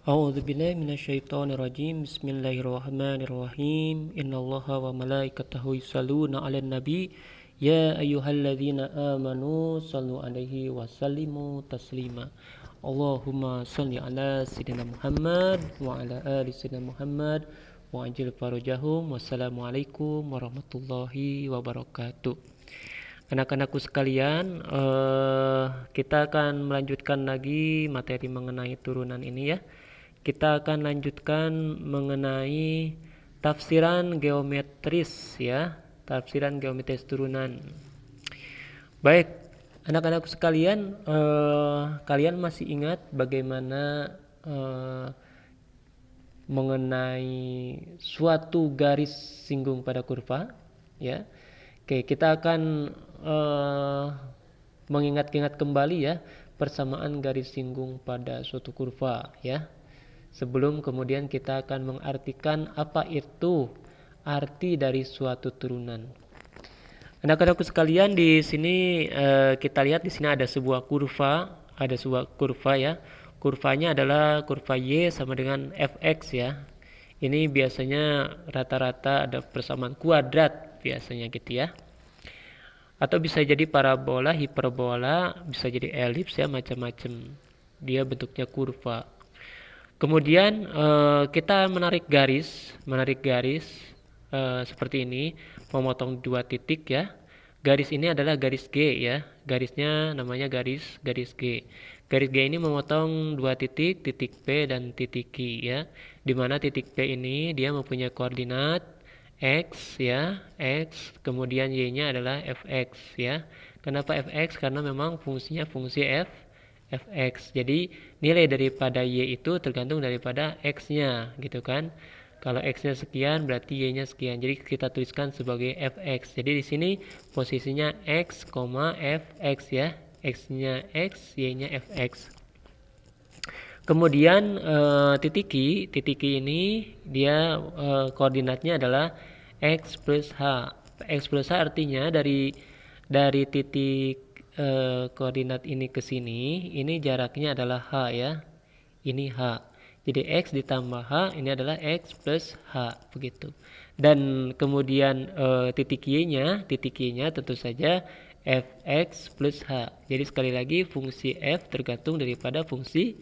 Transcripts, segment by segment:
A'udzubillahi minasyaitonirrajim. Bismillahirrahmanirrahim. Innallaha wa malaikatahu yusholluna 'alan nabi. Ya ayyuhalladzina amanu shallu 'alaihi wa sallimu taslima. Allahumma shalli ala sayyidina Muhammad wa ala ali sayyidina Muhammad wa ajil farajahum. Wassalamualaikum warahmatullahi wabarakatuh. Anak-anakku sekalian, kita akan melanjutkan lagi materi mengenai turunan ini ya. Kita akan lanjutkan mengenai tafsiran geometris ya, tafsiran geometris turunan. Baik, anak-anakku sekalian, kalian masih ingat bagaimana mengenai suatu garis singgung pada kurva ya? Oke, kita akan mengingat-ingat kembali ya persamaan garis singgung pada suatu kurva ya. Sebelum kemudian kita akan mengartikan apa itu arti dari suatu turunan. Anak-anakku sekalian, di sini kita lihat di sini ada sebuah kurva, ya. Kurvanya adalah kurva Y sama dengan fx ya. Ini biasanya rata-rata ada persamaan kuadrat biasanya gitu ya. Atau bisa jadi parabola, hiperbola, bisa jadi elips ya, macam-macam. Dia bentuknya kurva. Kemudian kita menarik garis seperti ini, memotong dua titik ya. Garis ini adalah garis G ya. Garisnya namanya garis G. Garis G ini memotong dua titik, titik P dan titik Q ya. Di mana titik P ini dia mempunyai koordinat X ya, X, kemudian Y-nya adalah Fx ya. Kenapa Fx? Karena memang fungsinya fungsi Fx. Jadi nilai daripada Y itu tergantung daripada X-nya gitu kan. Kalau X-nya sekian berarti Y-nya sekian. Jadi kita tuliskan sebagai Fx. Jadi di sini posisinya X, Fx ya. X-nya X, Y-nya Fx. Kemudian titik Q ini dia koordinatnya adalah X plus H. X plus H artinya dari titik koordinat ini ke sini, ini jaraknya adalah H ya. Ini H. Jadi X ditambah H, ini adalah X plus H begitu. Dan kemudian titik Y-nya tentu saja Fx plus H. Jadi sekali lagi fungsi F tergantung daripada fungsi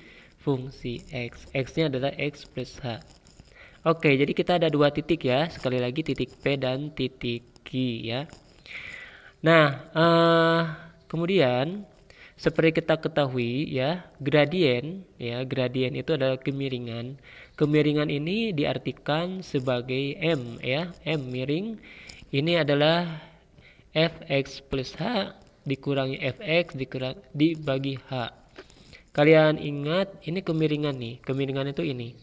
X. X-nya adalah X plus H. Oke, jadi kita ada dua titik ya. Sekali lagi titik P dan titik Q ya. Nah, kemudian seperti kita ketahui ya, gradien itu adalah kemiringan. Kemiringan ini diartikan sebagai M ya. M miring ini adalah Fx plus H dikurangi Fx dibagi H. Kalian ingat ini kemiringan nih. Kemiringan itu ini.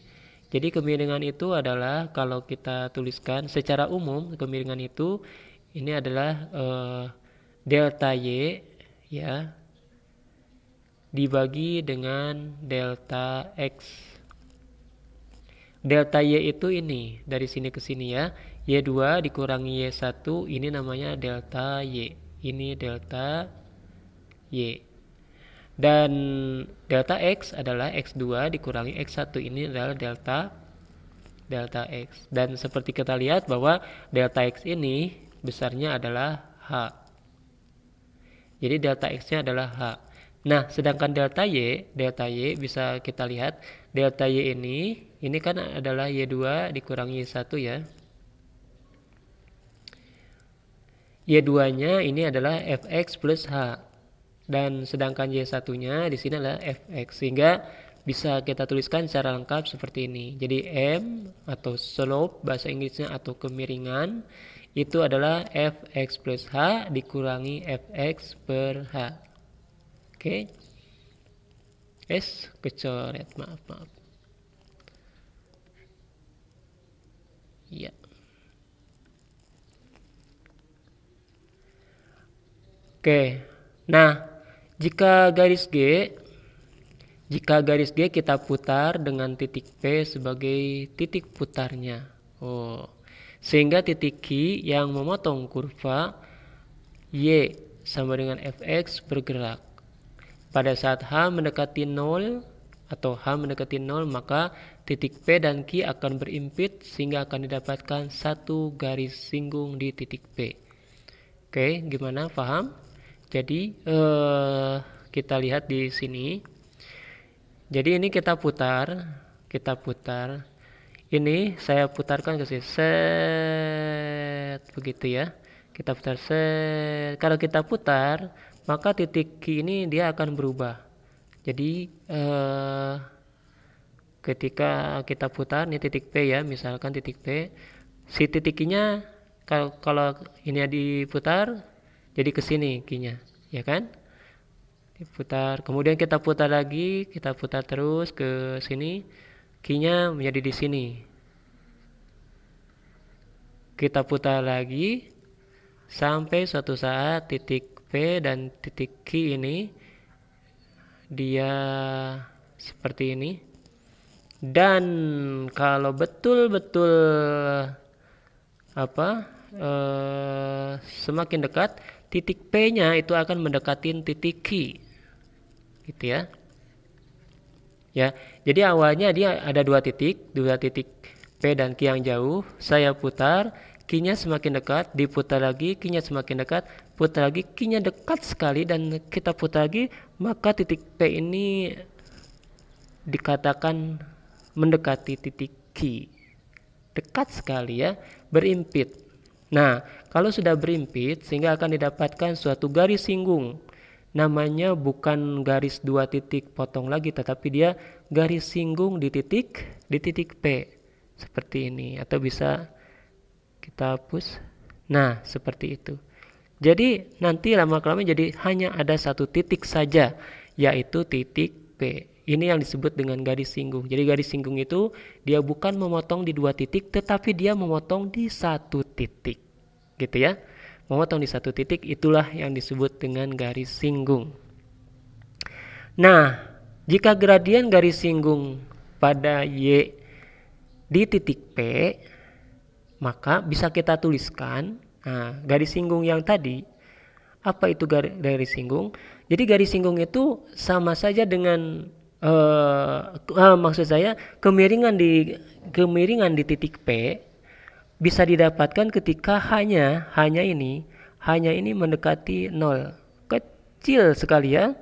Jadi kemiringan itu adalah kalau kita tuliskan secara umum, kemiringan itu ini adalah delta Y ya dibagi dengan delta X. Delta Y itu ini dari sini ke sini ya. Y2 dikurangi Y1 ini namanya delta Y. Ini delta Y. Dan delta X adalah X2 dikurangi X1, ini adalah delta X. Dan seperti kita lihat bahwa delta X ini besarnya adalah H. Jadi delta X-nya adalah H. Nah, sedangkan delta Y bisa kita lihat delta Y ini kan adalah Y2 dikurangi Y1 ya. Y2-nya ini adalah Fx plus H. Dan sedangkan Y1-nya di sini adalah Fx, sehingga bisa kita tuliskan secara lengkap seperti ini. Jadi M atau slope bahasa Inggrisnya atau kemiringan itu adalah Fx plus H dikurangi Fx per H. Oke. Kecoret, maaf. Ya. Oke. Nah, jika garis G kita putar dengan titik P sebagai titik putarnya. Sehingga titik Q yang memotong kurva Y sama dengan Fx bergerak. Pada saat H mendekati 0, atau H mendekati 0, maka titik P dan Q akan berimpit sehingga akan didapatkan satu garis singgung di titik P. Oke, gimana? Paham? Jadi kita lihat di sini. Jadi ini kita putar. Ini saya putarkan ke sini. Set, begitu ya. Kita putar set. Kalau kita putar, maka titik Q ini dia akan berubah. Jadi ketika kita putar ini titik P ya, misalkan titik P, si titik Q-nya kalau ini diputar jadi ke sini Q-nya, ya kan? Diputar, kemudian kita putar lagi, kita putar terus ke sini, Q-nya menjadi di sini. Kita putar lagi sampai suatu saat titik P dan titik Q ini dia seperti ini. Dan kalau betul-betul semakin dekat, titik P-nya itu akan mendekatin titik Q, gitu ya. Ya, jadi awalnya dia ada dua titik P dan Q yang jauh. Saya putar, Q-nya semakin dekat, diputar lagi, Q-nya semakin dekat, putar lagi, Q-nya dekat sekali, dan kita putar lagi, maka titik P ini dikatakan mendekati titik Q. Dekat sekali ya, berimpit. Nah, kalau sudah berimpit sehingga akan didapatkan suatu garis singgung. Namanya bukan garis dua titik potong lagi, tetapi dia garis singgung di titik P. Seperti ini, atau bisa kita hapus. Nah, seperti itu. Jadi nanti lama-kelamaan jadi hanya ada satu titik saja, yaitu titik P. Ini yang disebut dengan garis singgung. Jadi garis singgung itu dia bukan memotong di dua titik, tetapi dia memotong di satu titik, gitu ya. Memotong di satu titik, itulah yang disebut dengan garis singgung. Nah, jika gradien garis singgung pada Y di titik P, maka bisa kita tuliskan, garis singgung yang tadi. Apa itu garis singgung? Jadi garis singgung itu sama saja dengan maksud saya kemiringan di titik P bisa didapatkan ketika hanya ini mendekati 0. Kecil sekali ya.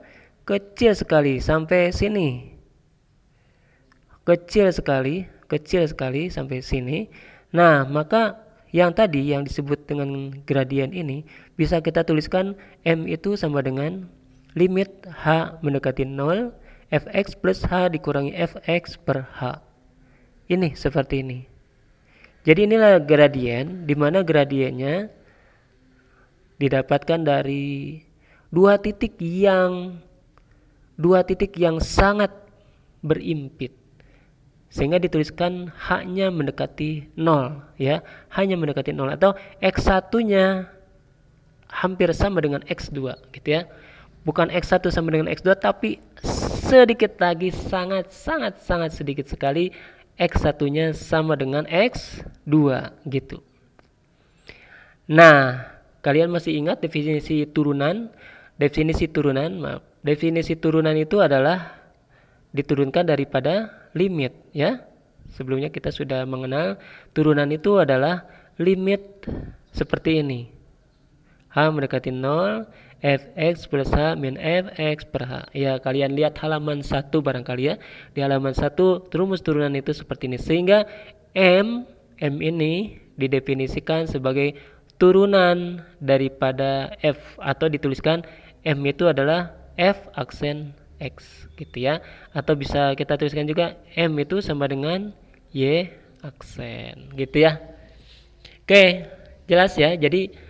Kecil sekali sampai sini. Kecil sekali sampai sini. Nah, maka yang tadi yang disebut dengan gradien ini bisa kita tuliskan M itu sama dengan limit H mendekati 0 fx plus H dikurangi fx per H. Ini seperti ini. Jadi inilah gradien, di mana gradiennya didapatkan dari dua titik yang sangat berimpit. Sehingga dituliskan H-nya mendekati 0 ya, hanya mendekati 0, atau X1-nya hampir sama dengan X2 gitu ya. Bukan X1 sama dengan X2, tapi sedikit lagi, sangat sedikit sekali, X1-nya sama dengan X2 gitu. Nah, kalian masih ingat definisi turunan? Definisi turunan itu adalah diturunkan daripada limit ya. Sebelumnya kita sudah mengenal turunan itu adalah limit seperti ini. H mendekati 0, fx plus H min fx per H. Ya, kalian lihat halaman 1 barangkali ya. Di halaman 1 rumus turunan itu seperti ini. Sehingga M ini didefinisikan sebagai turunan daripada F, atau dituliskan M itu adalah F aksen X gitu ya. Atau bisa kita tuliskan juga M itu sama dengan Y aksen gitu ya. Oke, jelas ya. Jadi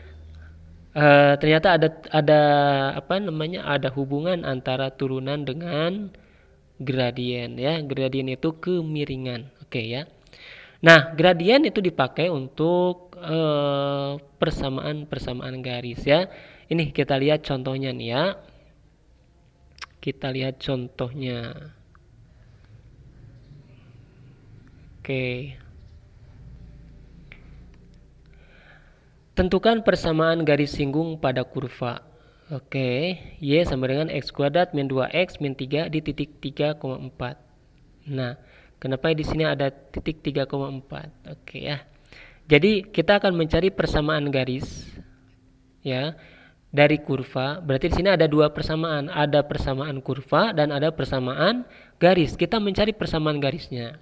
ternyata ada hubungan antara turunan dengan gradien ya. Gradien itu kemiringan. Oke ya. Nah, gradien itu dipakai untuk persamaan garis ya. Ini kita lihat contohnya nih ya. Kita lihat contohnya. Oke. Tentukan persamaan garis singgung pada kurva. Oke, Y sama dengan X kuadrat min 2X min 3 di titik 3,4. Nah, kenapa di sini ada titik 3,4? Oke ya. Jadi kita akan mencari persamaan garis ya dari kurva. Berarti di sini ada dua persamaan, ada persamaan kurva dan ada persamaan garis. Kita mencari persamaan garisnya.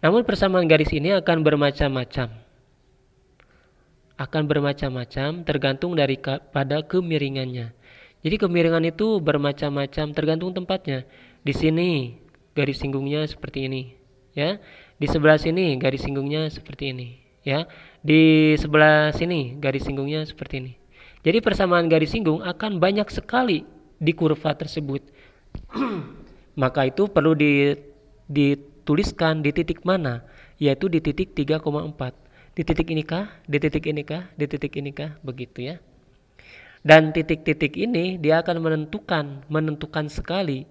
Namun persamaan garis ini akan bermacam-macam. Akan bermacam-macam tergantung pada kemiringannya. Jadi kemiringan itu bermacam-macam tergantung tempatnya. Di sini garis singgungnya seperti ini, ya. Di sebelah sini garis singgungnya seperti ini, ya. Di sebelah sini garis singgungnya seperti ini. Jadi persamaan garis singgung akan banyak sekali di kurva tersebut. Maka itu perlu dituliskan di titik mana, yaitu di titik 3,4. Di titik inikah, di titik inikah, di titik inikah, begitu ya. Dan titik-titik ini dia akan menentukan sekali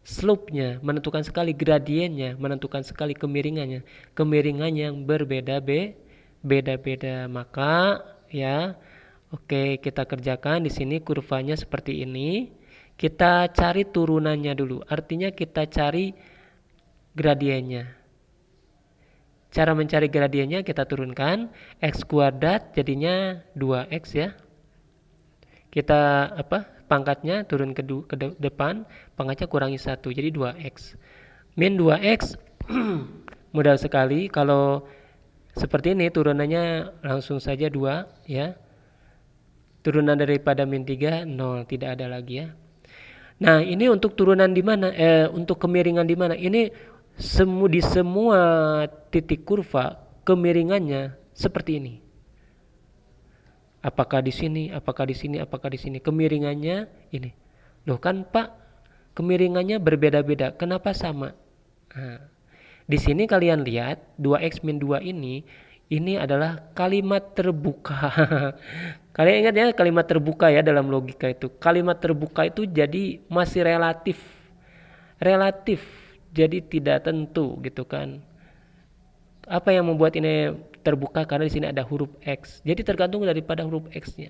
slope-nya, menentukan sekali gradiennya, menentukan sekali kemiringannya. Kemiringan yang berbeda-beda. Maka ya, oke, kita kerjakan di sini kurvanya seperti ini. Kita cari turunannya dulu. Artinya kita cari gradiennya. Cara mencari gradiennya kita turunkan x kuadrat jadinya 2x ya. Kita pangkatnya turun ke depan, pangkatnya kurangi 1 jadi 2x. Min 2x mudah sekali, kalau seperti ini turunannya langsung saja 2 ya. Turunan daripada min 3 0, tidak ada lagi ya. Nah, ini untuk turunan di mana? Untuk kemiringan di mana? Ini di semua titik kurva kemiringannya seperti ini. Apakah di sini, apakah di sini, apakah di sini? Kemiringannya ini. Loh kan Pak, kemiringannya berbeda-beda. Kenapa sama? Nah, di sini kalian lihat 2x min 2 ini adalah kalimat terbuka. Kalian ingat ya kalimat terbuka ya dalam logika itu. Kalimat terbuka itu jadi masih relatif. Relatif. Jadi tidak tentu gitu kan. Apa yang membuat ini terbuka? Karena di sini ada huruf X. Jadi tergantung daripada huruf X-nya.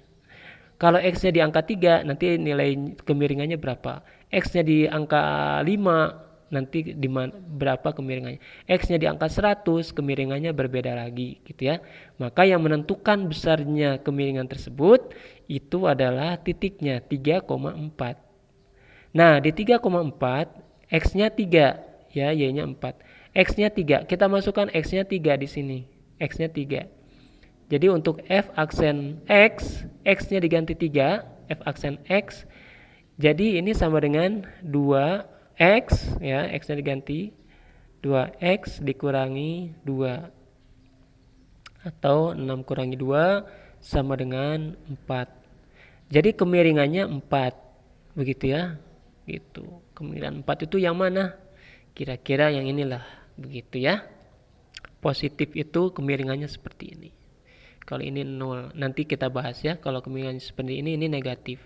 Kalau X-nya di angka 3, nanti nilai kemiringannya berapa? X-nya di angka 5, nanti di berapa kemiringannya? X-nya di angka 100, kemiringannya berbeda lagi, gitu ya. Maka yang menentukan besarnya kemiringan tersebut itu adalah titiknya 3,4. Nah, di 3,4 X-nya 3, ya, Y-nya 4. X-nya 3, kita masukkan X-nya 3 di sini. X-nya 3. Jadi untuk F aksen X, X-nya diganti 3, F aksen X. Jadi ini sama dengan 2X, ya, X-nya diganti 2X dikurangi 2. Atau 6 kurangi 2 sama dengan 4. Jadi kemiringannya 4. Begitu ya. Gitu. Kemiringan 4 itu yang mana? Kira-kira yang inilah. Begitu ya. Positif itu kemiringannya seperti ini. Kalau ini 0, nanti kita bahas ya. Kalau kemiringannya seperti ini negatif.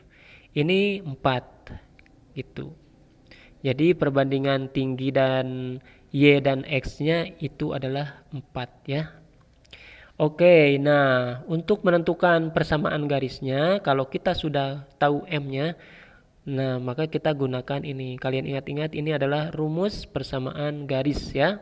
Ini 4 gitu. Jadi perbandingan tinggi dan Y dan X-nya itu adalah 4 ya. Oke, nah untuk menentukan persamaan garisnya, kalau kita sudah tahu M-nya, nah maka kita gunakan ini. Kalian ingat-ingat ini adalah rumus persamaan garis ya.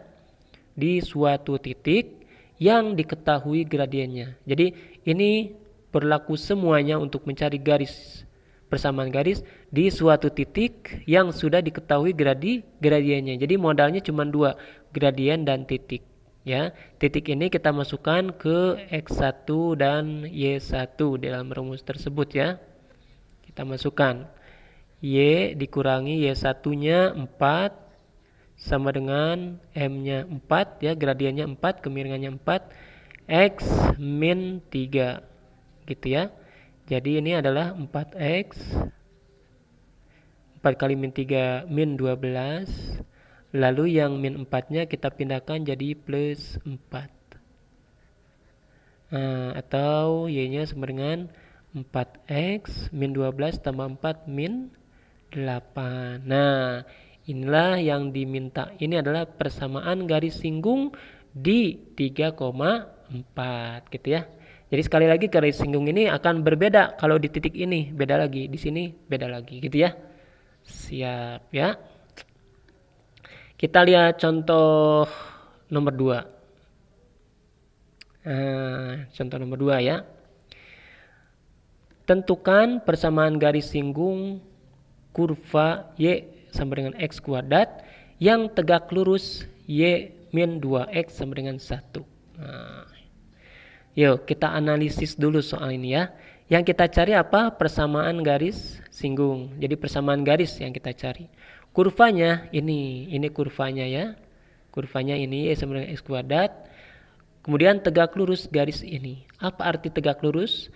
Di suatu titik yang diketahui gradiennya. Jadi ini berlaku semuanya untuk mencari garis persamaan garis di suatu titik yang sudah diketahui gradiennya. Jadi modalnya cuma 2, gradien dan titik. Ya, titik ini kita masukkan ke X1 dan Y1 dalam rumus tersebut ya. Kita masukkan Y dikurangi Y1-nya 4 sama dengan M-nya 4 ya, gradiennya 4, kemiringannya 4, X min 3 gitu ya. Jadi ini adalah 4X 4 kali min 3 min 12. Lalu yang min 4-nya kita pindahkan jadi plus 4. Nah, atau Y-nya sama dengan 4X min 12 tambah 4 min 8. Nah, inilah yang diminta. Ini adalah persamaan garis singgung di 3,4 gitu ya. Jadi sekali lagi garis singgung ini akan berbeda. Kalau di titik ini beda lagi, di sini beda lagi gitu ya. Siap ya. Kita lihat contoh nomor 2. Contoh nomor 2 ya. Tentukan persamaan garis singgung kurva Y sama dengan X kuadrat yang tegak lurus Y min 2X sama dengan 1. Yuk kita analisis dulu soal ini ya. Yang kita cari apa? Persamaan garis singgung. Jadi persamaan garis yang kita cari. Kurvanya ini kurvanya ya. Kurvanya ini Y sama dengan X kuadrat. Kemudian tegak lurus garis ini. Apa arti tegak lurus?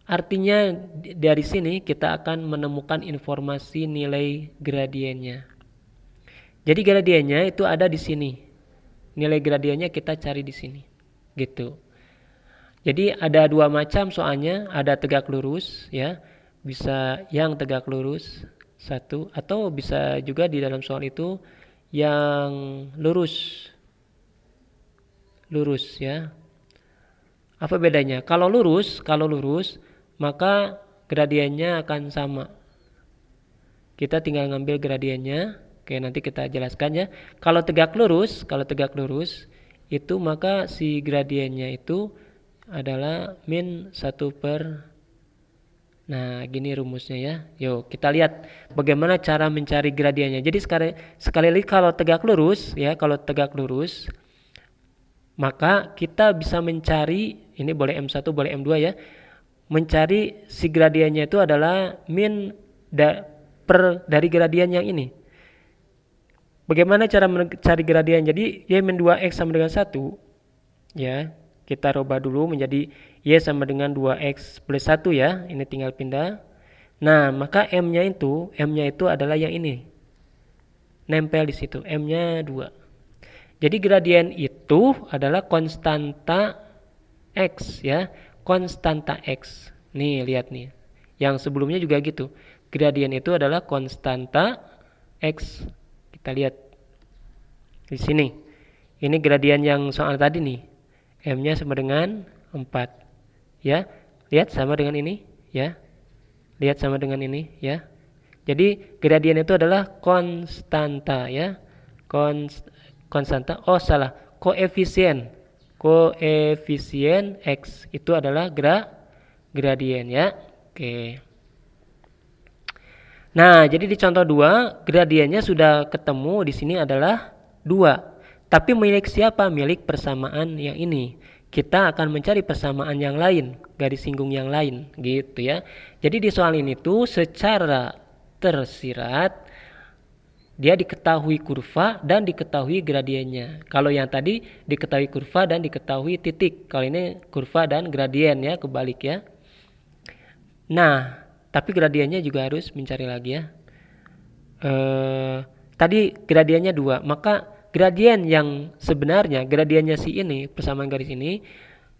Artinya dari sini kita akan menemukan informasi nilai gradiennya. Jadi gradiennya itu ada di sini. Nilai gradiennya kita cari di sini. Gitu. Jadi ada dua macam soalnya, ada tegak lurus ya. Bisa yang tegak lurus satu, atau bisa juga di dalam soal itu yang lurus. Lurus ya. Apa bedanya? Kalau lurus maka gradiennya akan sama. Kita tinggal ngambil gradiennya. Oke, nanti kita jelaskan ya. Kalau tegak lurus itu maka si gradiennya itu adalah min 1 per. Nah, gini rumusnya ya. Yuk, kita lihat bagaimana cara mencari gradiennya. Jadi sekali lagi kalau tegak lurus maka kita bisa mencari, ini boleh M1 boleh M2 ya. Mencari si gradiennya itu adalah min dari gradien yang ini. Bagaimana cara mencari gradien? Jadi Y min 2X sama dengan 1 ya. Kita rubah dulu menjadi Y sama dengan 2X plus 1 ya. Ini tinggal pindah. Nah, maka M-nya itu adalah yang ini. Nempel di situ. M-nya 2. Jadi gradien itu adalah konstanta X ya. Konstanta X. Nih, lihat nih. Yang sebelumnya juga gitu. Gradien itu adalah konstanta X. Kita lihat di sini. Ini gradien yang soal tadi nih. M-nya sama dengan 4. Ya. Lihat sama dengan ini, ya. Lihat sama dengan ini, ya. Jadi gradien itu adalah konstanta, ya. Konstanta. Oh, salah. Koefisien X itu adalah gradien ya. Oke. Nah, jadi di contoh 2 gradiennya sudah ketemu, di sini adalah 2. Tapi milik siapa? Milik persamaan yang ini. Kita akan mencari persamaan yang lain, garis singgung yang lain, gitu ya. Jadi di soal ini tuh secara tersirat dia diketahui kurva dan diketahui gradiennya. Kalau yang tadi diketahui kurva dan diketahui titik. Kalau ini kurva dan gradien ya, kebalik ya. Nah, tapi gradiennya juga harus mencari lagi ya. Tadi gradiennya 2, maka gradien yang sebenarnya, gradiennya si ini, persamaan garis ini,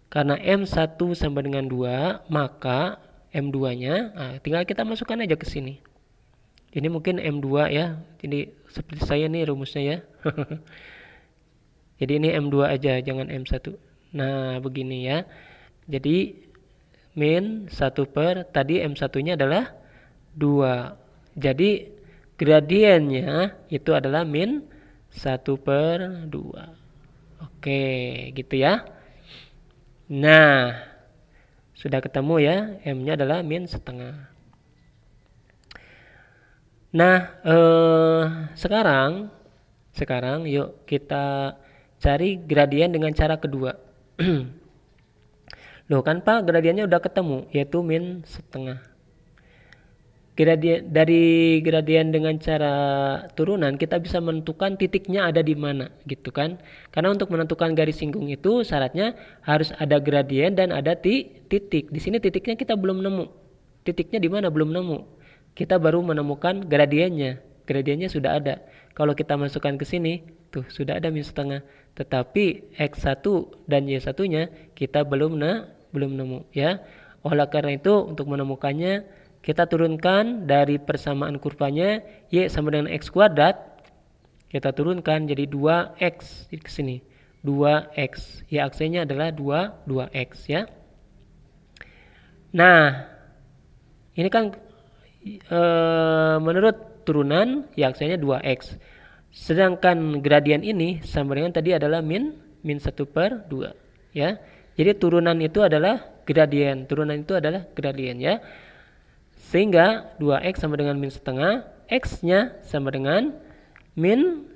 karena M1 sama dengan 2, maka M2-nya, tinggal kita masukkan aja ke sini. Ini mungkin M2 ya. Jadi seperti saya nih rumusnya ya. Jadi ini M2 aja, jangan M1. Nah, begini ya. Jadi min 1 per, tadi M1-nya adalah 2. Jadi gradiennya itu adalah min 1 per 2. Oke, gitu ya. Nah, sudah ketemu ya. M-nya adalah min setengah. Nah, sekarang yuk kita cari gradien dengan cara kedua. Loh kan Pak, gradiennya udah ketemu, yaitu min setengah. Dari gradien dengan cara turunan kita bisa menentukan titiknya ada di mana, gitu kan? Karena untuk menentukan garis singgung itu syaratnya harus ada gradien dan ada titik. Di sini titiknya kita belum nemu. Titiknya di mana? Belum nemu. Kita baru menemukan gradiennya. Gradiennya sudah ada. Kalau kita masukkan ke sini, tuh sudah ada min setengah. Tetapi X1 dan Y1-nya kita belum nemu ya. Oleh karena itu untuk menemukannya kita turunkan dari persamaan kurvanya Y sama dengan X kuadrat. Kita turunkan jadi 2X ke sini. 2X. Y aksesnya adalah 2X ya. Nah, ini kan menurut turunan ya aksesnya 2X. Sedangkan gradien ini sama dengan tadi adalah min 1/2 ya. Jadi turunan itu adalah gradien. Turunan itu adalah gradien ya. Sehingga 2x sama dengan min setengah, x-nya sama dengan min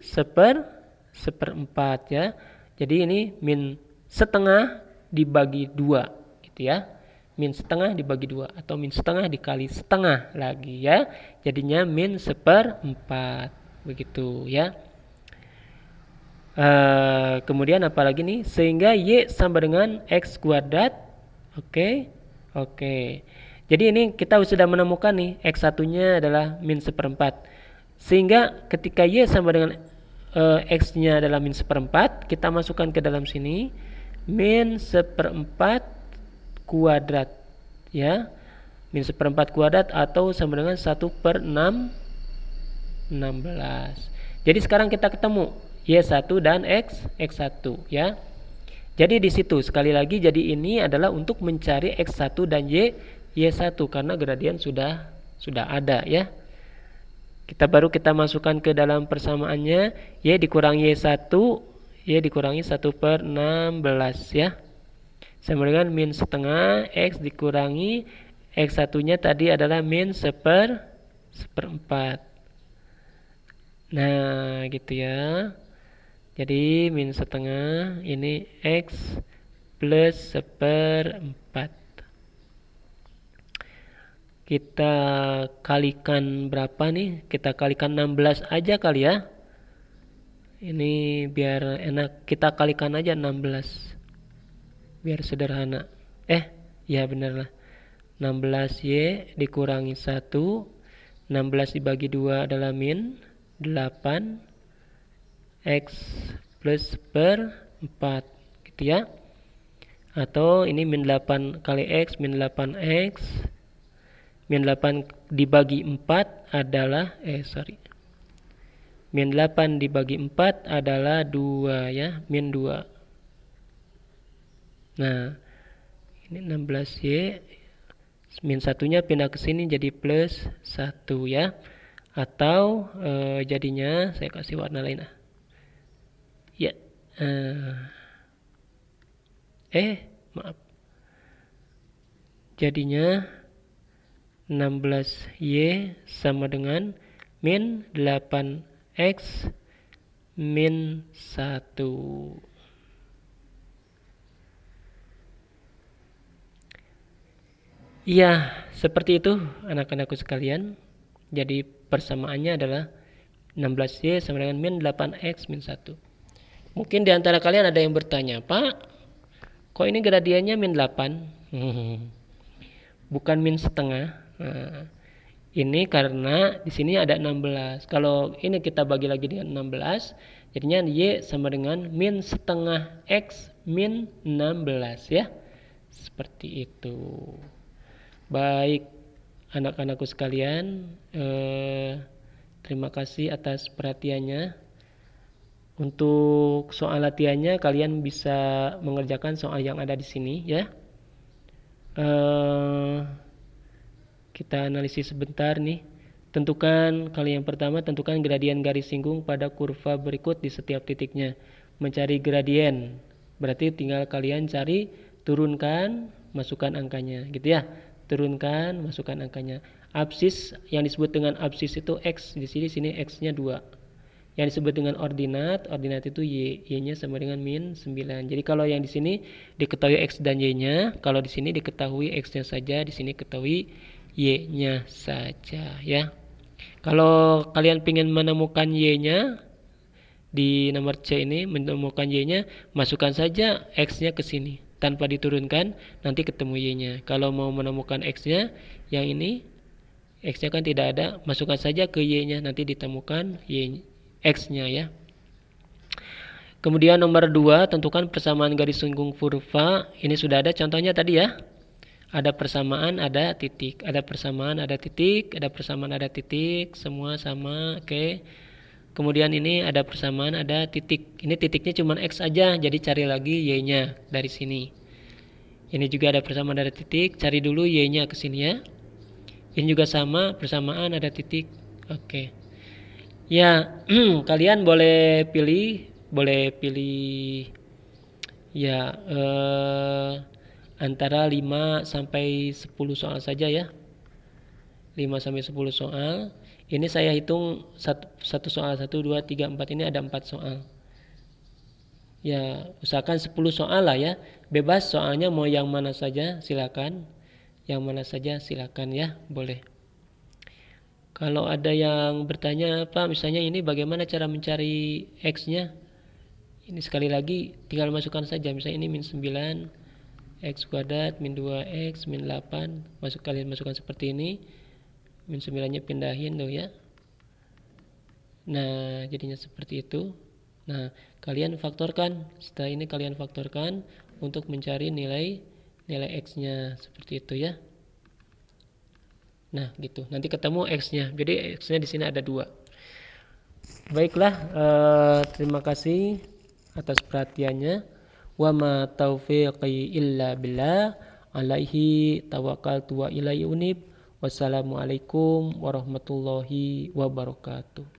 seperempat ya. Jadi ini min setengah dibagi 2 gitu ya. Min setengah dibagi 2 atau min setengah dikali setengah lagi ya. Jadinya min seperempat begitu ya. Kemudian apalagi nih, sehingga y sama dengan x kuadrat. Oke. Jadi ini kita sudah menemukan nih x1 nya adalah min seperempat. Sehingga ketika y sama dengan x nya adalah min seperempat, kita masukkan ke dalam sini min seperempat kuadrat ya. Min seperempat kuadrat atau sama dengan 1/16. Jadi sekarang kita ketemu y1 dan x1 ya. Jadi di situ sekali lagi, jadi ini adalah untuk mencari x1 dan y1 karena gradien sudah ada ya. Kita masukkan ke dalam persamaannya, y dikurangi y1, y dikurangi 1/16 ya. Sama dengan min setengah x dikurangi x1 nya tadi adalah min seperempat. Nah gitu ya. Jadi min setengah ini x plus seperempat. Kita kalikan berapa nih? Kita kalikan 16 aja kali ya. Ini biar enak, kita kalikan aja 16. Biar sederhana. Ya bener lah. 16y dikurangi 1. 16 dibagi 2 adalah min 8. X plus per 4 gitu ya. Atau ini min 8 kali x, min 8x. Min 8 dibagi 4 adalah min 8 dibagi 4 adalah 2 ya, min 2. Nah, ini 16y, min 1-nya pindah ke sini jadi plus 1 ya. Atau jadinya saya kasih warna lain ya. Maaf. Jadinya 16y sama dengan min 8x min 1. Iya, seperti itu anak-anakku sekalian. Jadi persamaannya adalah 16y sama dengan min 8x min 1. Mungkin di antara kalian ada yang bertanya, Pak, kok ini gradiennya min 8? Bukan min setengah. Nah, ini karena di sini ada 16. Kalau ini kita bagi lagi dengan 16, jadinya y sama dengan min setengah x min 16 ya. Seperti itu. Baik, anak-anakku sekalian, terima kasih atas perhatiannya. Untuk soal latihannya kalian bisa mengerjakan soal yang ada di sini ya. Kita analisis sebentar nih. Tentukan, kali yang pertama tentukan gradien garis singgung pada kurva berikut di setiap titiknya. Mencari gradien, berarti tinggal kalian cari, turunkan, masukkan angkanya gitu ya. Turunkan, masukkan angkanya. Absis, yang disebut dengan absis itu x, di sini x-nya 2. Yang disebut dengan ordinat itu y-nya sama dengan min 9. Jadi kalau yang di sini diketahui x dan y-nya, kalau di sini diketahui x-nya saja, di sini ketahui y-nya saja ya. Kalau kalian ingin menemukan y-nya di nomor C ini, menemukan y-nya, masukkan saja x-nya ke sini tanpa diturunkan, nanti ketemu y-nya. Kalau mau menemukan x-nya, yang ini x-nya kan tidak ada, masukkan saja ke y-nya, nanti ditemukan x-nya ya. Kemudian nomor 2, tentukan persamaan garis singgung kurva. Ini sudah ada contohnya tadi ya. Ada persamaan, ada titik. Ada persamaan, ada titik. Ada persamaan, ada titik. Semua sama, oke. Kemudian ini ada persamaan, ada titik. Ini titiknya cuma x aja, jadi cari lagi y-nya dari sini. Ini juga ada persamaan, ada titik. Cari dulu y-nya ke sini ya. Ini juga sama, persamaan, ada titik. Oke. Ya, kalian boleh pilih ya antara 5 sampai 10 soal saja ya. 5 sampai 10 soal. Ini saya hitung satu soal, 1, 2, 3, 4, ini ada 4 soal. Ya, usahakan 10 soal lah ya. Bebas soalnya mau yang mana saja silakan. Yang mana saja silakan ya, boleh. Kalau ada yang bertanya, Pak, misalnya ini bagaimana cara mencari X-nya? Ini sekali lagi tinggal masukkan saja. Misalnya ini min 9, X kuadrat, min 2X, min 8. Kalian masukkan seperti ini. Min 9-nya pindahin tuh ya. Nah, jadinya seperti itu. Nah, kalian faktorkan. Setelah ini kalian faktorkan untuk mencari nilai X-nya seperti itu ya. Nah, gitu. Nanti ketemu X-nya. Jadi X-nya di sini ada 2. Baiklah, terima kasih atas perhatiannya. Wa ma taufiqi illa billah, alaihi tawakkaltu wa ilaihi unib. Wassalamualaikum warahmatullahi wabarakatuh.